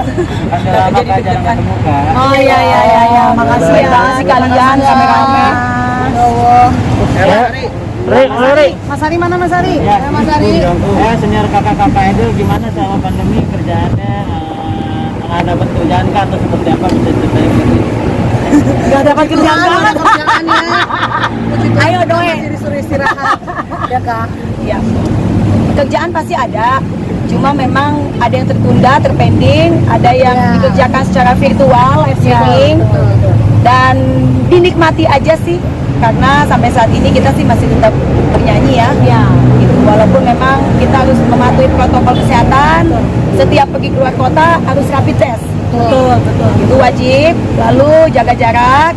Udah lama kan jarang ketemu kan. Oh iya. Makasih ya kalian kameramen. Mas Ari mana Mas Ari? Ya, Mas Ari. senior kakak-kakak itu gimana selama pandemi kerjaannya? Nggak dapat kerjaan kah atau seperti apa, bisa ceritain gitu? Gak dapat kerjaan banget. Kerjaannya. Ayo Doe. Disuruh istirahat. Ya Kak. Ya. Pekerjaan pasti ada. Cuma memang ada yang tertunda, terpending, ada yang dikerjakan secara virtual, live streaming. Dan dinikmati aja sih, karena sampai saat ini kita sih masih tetap bernyanyi ya. Gitu. Walaupun memang kita harus mematuhi protokol kesehatan, setiap pergi keluar kota harus rapid test. Betul. Itu wajib. Lalu jaga jarak.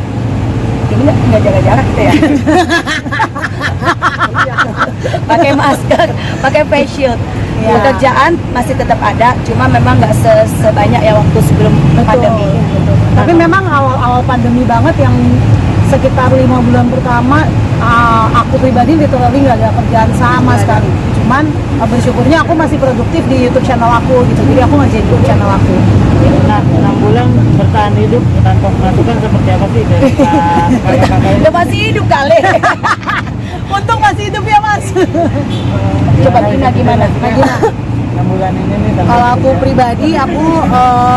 Ini nggak jaga jarak gitu ya. Pakai masker, pakai face shield. Pekerjaan masih tetap ada, cuma memang nggak sebanyak ya waktu sebelum pandemi. Tapi memang awal pandemi banget yang sekitar 5 bulan pertama aku pribadi literally nggak ada kerjaan sama sekali. Cuman bersyukurnya aku masih produktif di YouTube channel aku gitu. Jadi aku ngerjain YouTube channel aku. Nah, 6 bulan bertahan hidup tanpa pemasukan seperti apa sih dari kakak-kakak ini? Udah masih hidup kali. Untung masih hidup ya Mas. Coba Gina gimana? 6 bulan ini nih. Kalau aku pribadi, aku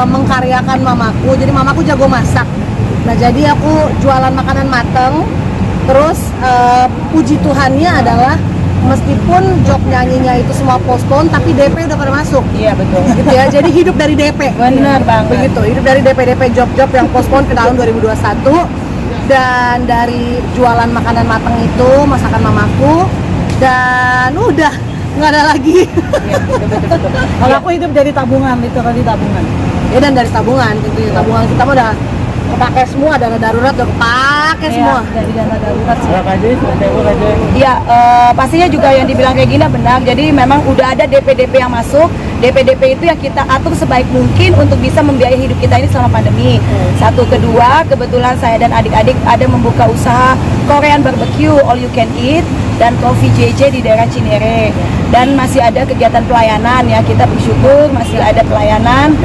mengkaryakan mamaku. Jadi mamaku jago masak. Nah, jadi aku jualan makanan mateng. Terus puji Tuhannya adalah meskipun job nyanyinya itu semua postpone, tapi DP udah pada masuk. Iya betul. Gitu ya. Jadi hidup dari DP. Bener banget. Begitu. Hidup dari DP job-job yang postpone ke tahun 2021. Dan dari jualan makanan mateng itu, masakan mamaku, dan udah nggak ada lagi. Iya, betul. Kalau aku hidup dari tabungan, literally tabungan. Ya, dan dari tabungan tentunya. Tabungan kita mah udah kepake semua, dana darurat udah kepake semua. Dari dana darurat sih. Berapa aja seperti apa aja? Iya, pastinya juga yang dibilang kayak gini benar. Jadi memang udah ada DP-DP yang masuk. DP-DP itu yang kita atur sebaik mungkin untuk bisa membiayai hidup kita ini selama pandemi. Satu, kedua, kebetulan saya dan adik-adik ada membuka usaha Korean barbecue all you can eat dan Coffee JJ di daerah Cinere. Dan masih ada kegiatan pelayanan ya, kita bersyukur masih ada pelayanan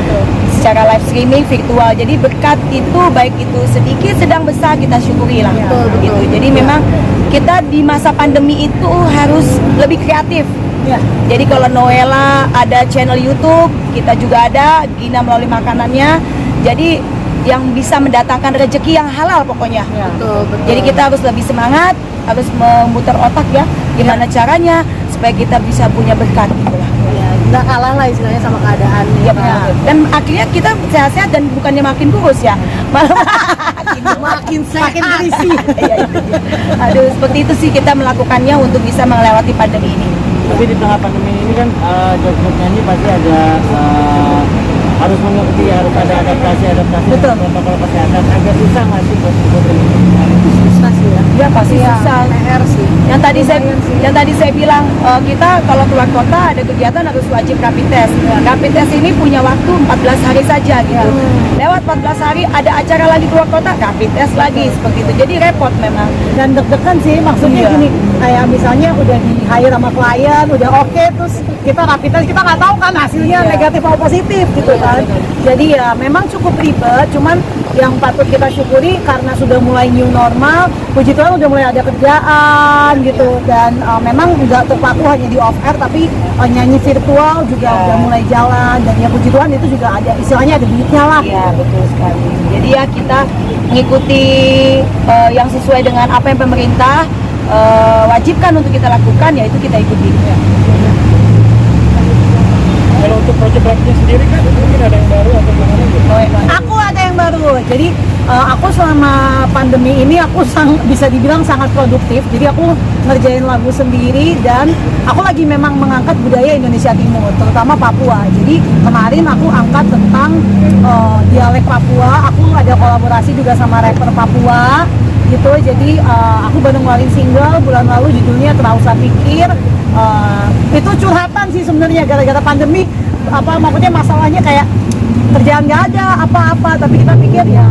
secara live streaming virtual. Jadi berkat itu, baik itu sedikit sedang besar, kita syukuri lah. Gitu. Jadi memang kita di masa pandemi itu harus lebih kreatif. Ya. Jadi kalau Noella ada channel YouTube, kita juga ada, Gina melalui makanannya. Jadi yang bisa mendatangkan rezeki yang halal pokoknya. Betul. Jadi kita harus lebih semangat, harus memutar otak ya, gimana caranya supaya kita bisa punya berkat gitu lah. Ya, nggak kalah lah istilahnya sama keadaan. Iya benar. Dan akhirnya kita sehat-sehat dan bukannya makin kurus ya, malah Makin sehat. berisi. Iya, itu dia. Aduh, seperti itu sih kita melakukannya untuk bisa melewati pandemi ini. Tapi di tengah pandemi ini kan job-job nyanyi pasti ada harus mengikuti, harus ada adaptasi protokol kesehatan. Agak susah nggak sih buat Susah sih ya. Ya pasti susah. PR sih. Yang tadi saya bilang kita kalau keluar kota ada kegiatan harus wajib rapid test. Rapid test ini punya waktu 14 hari saja gitu. Lewat 14 hari ada acara lagi keluar kota, rapid test lagi seperti itu. Jadi repot memang. Dan deg-degan sih, maksudnya Iya. gini, kayak misalnya udah di hire sama klien, udah oke, terus kita rapid test, kita nggak tahu kan hasilnya negatif atau positif gitu kan. Jadi ya memang cukup ribet, cuman yang patut kita syukuri karena sudah mulai new normal, puji Tuhan udah mulai ada kerjaan gitu. Dan memang nggak terpaku hanya di off air, tapi nyanyi virtual juga udah mulai jalan. Dan ya puji Tuhan itu juga ada, istilahnya ada duitnya lah. Iya betul sekali. Jadi ya kita mengikuti yang sesuai dengan apa yang pemerintah wajibkan untuk kita lakukan, yaitu kita ikuti. Kalau untuk project live-nya sendiri kan mungkin ada yang baru atau gimana gitu? Aku ada yang baru, jadi aku selama pandemi ini aku bisa dibilang sangat produktif. Jadi aku ngerjain lagu sendiri dan aku lagi memang mengangkat budaya Indonesia Timur, terutama Papua. Jadi kemarin aku angkat tentang dialek Papua. Aku ada kolaborasi juga sama rapper Papua gitu. Jadi aku baru ngeluarin single bulan lalu, judulnya Tak Usah Pikir. Itu curhatan sih sebenarnya, gara-gara pandemi maksudnya masalahnya kayak kerjaan nggak ada apa-apa, tapi kita pikir ya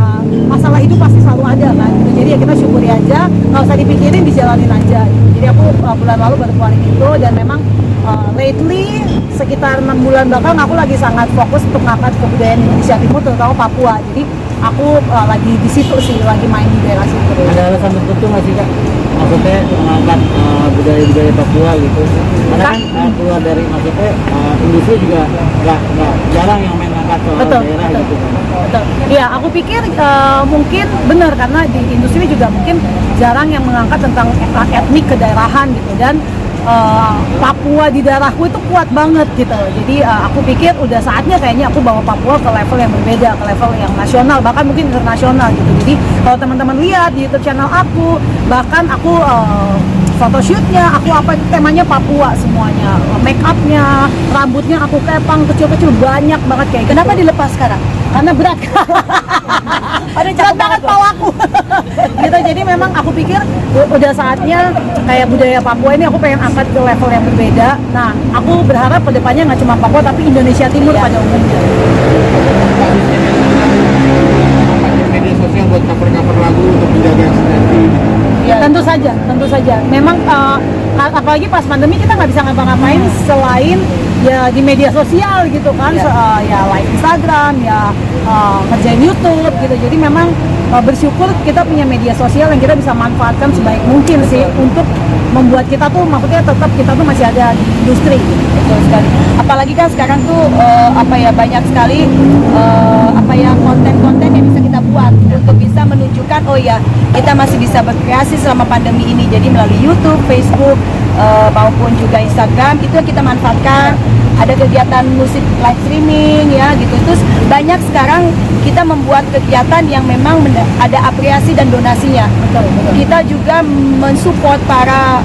masalah itu pasti selalu ada kan gitu. Jadi ya kita syukuri aja, nggak usah dipikirin, dijalanin aja gitu. Jadi aku bulan lalu baru keluarin itu, dan memang lately sekitar 6 bulan belakang aku lagi sangat fokus untuk ngangkat kebudayaan Indonesia Timur, terutama Papua. Jadi aku lagi di situ sih, lagi main di daerah situ. Ada alasan tertentu nggak sih Kak? Maksudnya mengangkat budaya-budaya Papua gitu. Karena kan keluar dari maksudnya industri juga nggak jarang yang main angkat soal daerah gitu kan. Betul. Iya, aku pikir mungkin benar karena di industri juga mungkin jarang yang mengangkat tentang etnik kedaerahan gitu, dan Papua di daerahku itu kuat banget gitu. Jadi aku pikir udah saatnya kayaknya aku bawa Papua ke level yang berbeda, ke level yang nasional, bahkan mungkin internasional gitu. Jadi kalau teman-teman lihat di YouTube channel aku, bahkan aku photoshootnya, aku apa itu temanya Papua semuanya, make upnya, rambutnya aku kepang kecil-kecil banyak banget kayak gitu. Kenapa dilepas sekarang? Karena berat. Berat banget pawaku. Gitu, jadi memang aku pikir udah saatnya kayak budaya Papua ini aku pengen angkat ke level yang berbeda. Nah, aku berharap kedepannya nggak cuma Papua tapi Indonesia Timur pada umumnya. Media sosial buat cover-cover lagu untuk menjaga eksistensi. Ya, tentu saja. Memang apalagi pas pandemi kita nggak bisa ngapa-ngapain selain ya di media sosial gitu kan, ya live Instagram, ya ngerjain YouTube gitu. Jadi memang bersyukur kita punya media sosial yang kita bisa manfaatkan sebaik mungkin sih untuk membuat kita tuh, maksudnya tetap kita tuh masih ada di industri. Betul sekali. Apalagi kan sekarang tuh banyak sekali konten-konten yang bisa kita buat untuk bisa menunjukkan oh ya kita masih bisa berkreasi selama pandemi ini. Jadi melalui YouTube, Facebook maupun juga Instagram itu yang kita manfaatkan. Ada kegiatan musik live streaming ya gitu. Terus banyak sekarang kita membuat kegiatan yang memang ada apresiasi dan donasinya. Betul. Kita juga mensupport para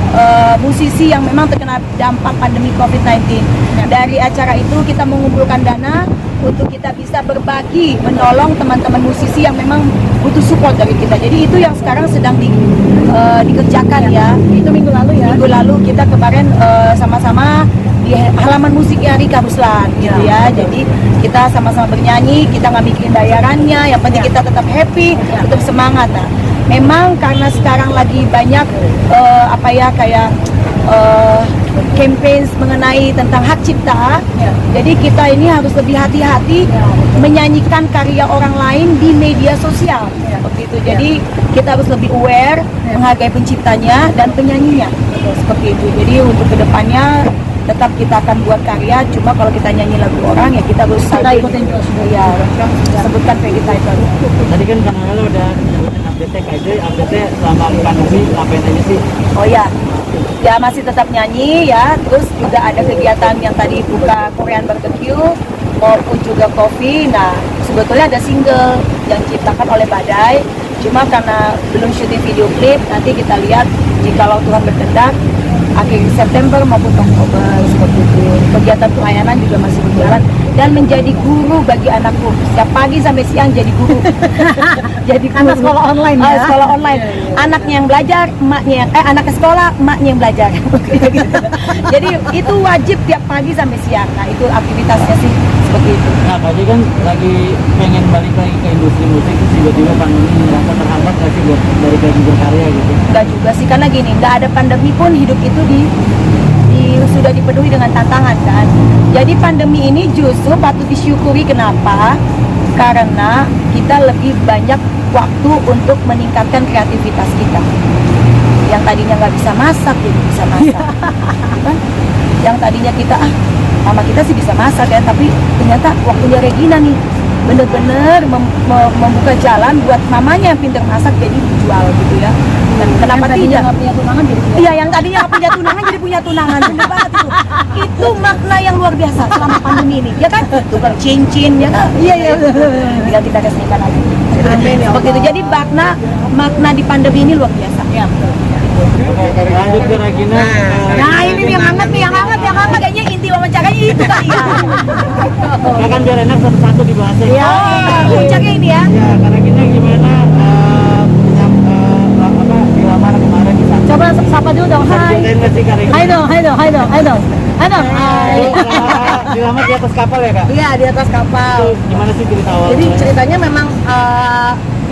musisi yang memang terkena dampak pandemi COVID-19. Dari acara itu kita mengumpulkan dana untuk kita bisa berbagi, menolong teman-teman musisi yang memang butuh support dari kita. Jadi itu yang sekarang sedang dikerjakan ya. Itu minggu lalu ya. Minggu lalu kita kemarin sama-sama di halaman musiknya Rika Ruslan gitu ya. Jadi kita sama-sama bernyanyi, kita nggak mikirin bayarannya, yang penting kita tetap happy, tetap semangat. Nah, memang karena sekarang lagi banyak campaign mengenai tentang hak cipta, jadi kita ini harus lebih hati-hati menyanyikan karya orang lain di media sosial seperti itu. Jadi kita harus lebih aware, menghargai penciptanya dan penyanyinya seperti itu. Jadi untuk kedepannya tetap kita akan buat karya, cuma kalau kita nyanyi lagu orang ya kita harus ikutin terus. Ya, sebutkan kayak kita itu. Tadi kan Kang Angela udah nyebutin update-nya Kak Joy, update-nya selama pandemi ngapain aja sih? Oh ya masih tetap nyanyi ya. Terus juga ada kegiatan yang tadi buka Korean barbecue maupun juga coffee. Nah sebetulnya ada single yang diciptakan oleh Badai, cuma karena belum syuting video klip, nanti kita lihat jikalau Tuhan berkehendak akhir September maupun Oktober seperti itu. Kegiatan pelayanan juga masih berjalan dan menjadi guru bagi anakku. Setiap pagi sampai siang jadi guru. Jadi guru. Anak sekolah online ya. Sekolah online. Anaknya yang belajar, anak ke sekolah, emaknya yang belajar. Jadi itu wajib tiap pagi sampai siang. Nah, itu aktivitasnya sih seperti itu. Nah Kak Joy kan lagi pengen balik lagi ke industri musik, terus tiba-tiba pandemi merasa terhambat nggak sih buat balik lagi berkarya gitu? Enggak juga sih, karena gini, nggak ada pandemi pun hidup itu sudah dipenuhi dengan tantangan kan. Jadi pandemi ini justru patut disyukuri. Kenapa? Karena kita lebih banyak waktu untuk meningkatkan kreativitas kita. Yang tadinya nggak bisa masak jadi bisa masak, kan? Yang tadinya kita mama kita sih bisa masak ya, tapi ternyata waktunya Regina nih bener-bener membuka jalan buat mamanya yang pintar masak jadi dijual gitu ya. Dan kenapa tidak? Nggak punya tunangan jadi punya. Iya, yang tadinya nggak punya tunangan jadi punya tunangan. Bener banget itu. Itu makna yang luar biasa selama pandemi ini, ya kan? Tukar cincin, ya kan? Iya. Tinggal kita resmikan aja. Seperti itu. Jadi makna di pandemi ini luar biasa. Ya. Lanjut ke Regina. Nah, ini nih yang hangat. Kayaknya inti wawancaranya itu kali ya. Ya kan biar enak satu-satu dibahasnya. Iya, puncaknya ini ya. Ya, Kak Regina gimana dilamar kemarin di sana? Coba sapa dulu dong. Hai. Ceritain nggak sih Kak Regina? Hai dong. Hai. Dilamar di atas kapal ya Kak? Iya, di atas kapal. Itu gimana sih cerita awalnya? Jadi ceritanya memang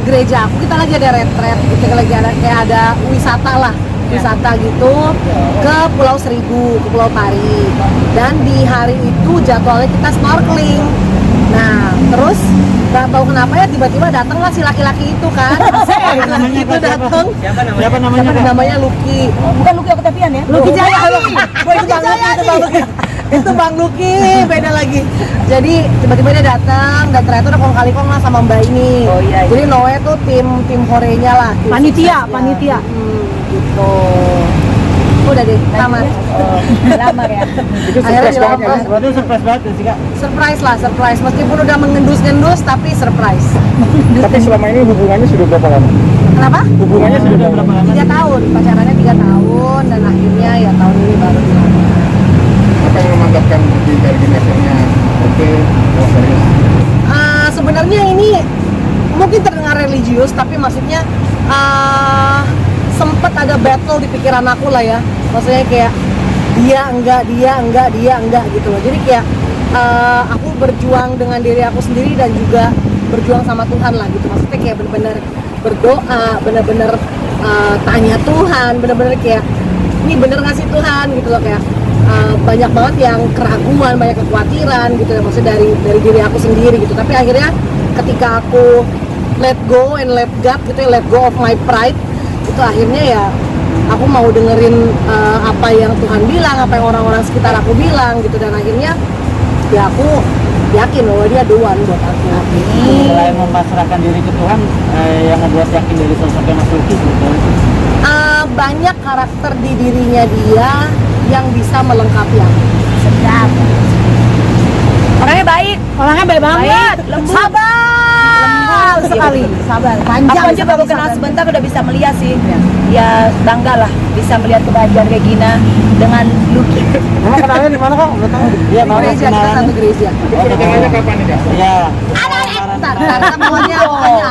gereja aku, kita lagi ada retret, kita lagi ada kayak ada wisata lah. wisata gitu ke Pulau Seribu, ke Pulau Pari. Dan di hari itu jadwalnya kita snorkeling. Nah, terus nggak tahu kenapa ya tiba-tiba datanglah si laki-laki itu kan. Laki-laki itu datang. Siapa namanya Kak? Namanya Lucky. Bukan Lucky Octavian ya? Lucky Jayadi. Lucky Jayadi. Itu Bang Lucky, beda lagi. Jadi tiba-tiba dia datang dan ternyata udah kong kali kong lah sama Mbak ini. Oh, iya. Jadi Noe tuh tim horenya lah. tim Panitia, suksesnya. panitia. Gitu. Udah deh, tamat. Oh, lamar ya. Itu Akhirnya surprise banget ya. dilepas. Berarti surprise banget ya sih Kak. Surprise lah, surprise. Meskipun udah mengendus-ngendus tapi surprise. Tapi selama ini hubungannya sudah berapa lama? Kenapa? Hubungannya sudah berapa lama? 3 tahun, pacarannya 3 tahun dan akhirnya ya tahun ini baru dilamar. Apa yang memantapkan di kayak gini akhirnya? Oke, oh serius. Sebenarnya ini mungkin terdengar religius tapi maksudnya sempet ada battle di pikiran aku lah ya. Maksudnya kayak dia enggak gitu loh. Jadi kayak aku berjuang dengan diri aku sendiri dan juga berjuang sama Tuhan lah gitu. Maksudnya kayak bener-bener berdoa, bener-bener tanya Tuhan, bener-bener kayak ini bener nggak sih Tuhan gitu loh, kayak banyak banget yang keraguan, banyak kekhawatiran gitu ya, maksudnya dari diri aku sendiri gitu. Tapi akhirnya ketika aku let go and let God gitu ya, let go of my pride, itu akhirnya ya aku mau dengerin apa yang Tuhan bilang, apa yang orang-orang sekitar aku bilang gitu. Dan akhirnya ya aku yakin bahwa dia the one buat aku. Selain memasrahkan diri ke Tuhan, yang membuat yakin dari sosoknya Mas Lucky sebetulnya. Banyak karakter di dirinya dia yang bisa melengkapi aku. Sedap. Orangnya baik. Orangnya baik banget. Baik, lembut. Sabar sekali. Sabar. Panjang. Aku aja baru kenal sebentar udah bisa melihat sih. Ya bangga lah bisa melihat kebahagiaan Regina dengan Lucky. Emang kenalnya di mana Kak? Udah tahu? Iya, Di Bang. gereja, kita Kenalannya. satu gereja. Ketemuannya kapan nih Kak? Iya. Ntar, pokoknya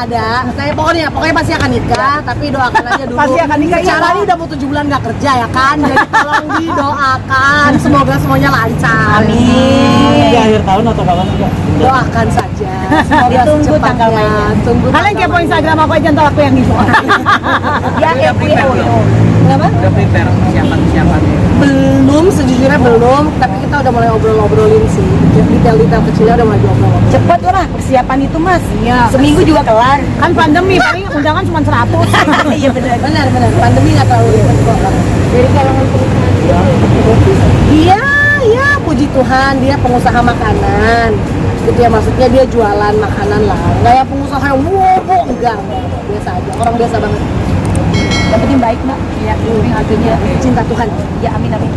ada. Saya pokoknya pasti akan nikah, tapi doakan aja dulu. Pasti akan nikah, Secara iya. ini udah mau 7 bulan nggak kerja ya kan, jadi tolong didoakan. Semoga semuanya lancar. Di akhir tahun atau kapan sih Kak? Doakan saja. Semoga Ditunggu tanggal secepatnya. mainnya. Tunggu Kalian tanggal kepo mainnya. Instagram aku aja, ntar aku yang info. Ya FPO. Kenapa? Udah prepare persiapannya. Belum, sejujurnya belum. Tapi kita udah mulai obrolin sih. Detail-detail kecilnya udah mulai diobrol-obrol. Cepet lah persiapan itu Mas. Iya. Seminggu juga kelar. Kan pandemi, paling undangan cuma 100. Iya benar. Benar. Pandemi nggak terlalu ribet kok. Dari kalangan dia, ya puji Tuhan, dia pengusaha makanan. Gitu ya, maksudnya dia jualan makanan lah. Nggak yang pengusaha yang wow, enggak. Biasa aja, orang biasa banget. Yang penting baik Mbak. Ya, artinya Cinta Tuhan. ya amin amin.